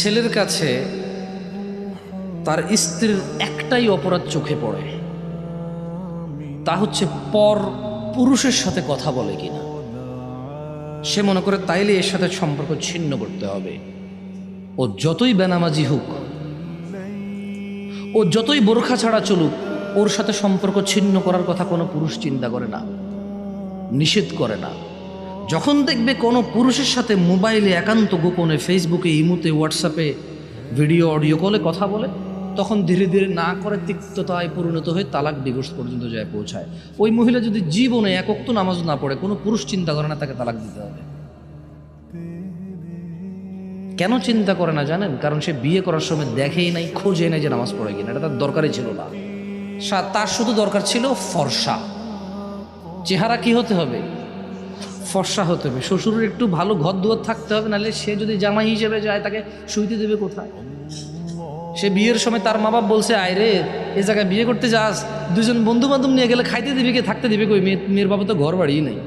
ছেলের কাছে তার স্ত্রীর একটাই অপরাধ চোখে পড়ে, তা হচ্ছে পর পুরুষের সাথে কথা বলে কিনা। সে মনে করে তাইলে এর সাথে সম্পর্ক ছিন্ন করতে হবে। ও যতই বেনামাজি হোক, ও যতই বোরখা ছাড়া চলুক, ওর সাথে সম্পর্ক ছিন্ন করার কথা কোনো পুরুষ চিন্তা করে না, নিষেধ করে না। যখন দেখবে কোনো পুরুষের সাথে মোবাইলে একান্ত গোপনে, ফেসবুকে, ইমুতে, হোয়াটসঅ্যাপে, ভিডিও অডিও কলে কথা বলে, তখন ধীরে ধীরে না করে তিক্ততায় পরিণত হয়ে তালাক, ডিভোর্স পর্যন্ত যায় পৌঁছায়। ওই মহিলা যদি জীবনে এক ওয়াক্ত নামাজ না পড়ে, কোনো পুরুষ চিন্তা করে না তাকে তালাক দিতে হবে। কেন চিন্তা করে না জানেন? কারণ সে বিয়ে করার সময় দেখেই নাই, খোঁজে নাই যে নামাজ পড়ে কিনা। এটা তার দরকারই ছিল না। তার শুধু দরকার ছিল ফর্সা চেহারা। কি হতে হবে? ফর্সা হতে হবে। শ্বশুরের একটু ভালো ঘর দুয়ার থাকতে হবে, নাহলে সে যদি জামাই হিসেবে যায় তাকে শুইতে দেবে কোথায়? সে বিয়ের সময় তার মা বাপ বলছে, আয় রে এ জায়গায় বিয়ে করতে যাস, দুজন বন্ধু বান্ধব নিয়ে গেলে খাইতে দিবি কে, থাকতে দিবে কই? মেয়ের বাবা তো ঘর বাড়িই নেই।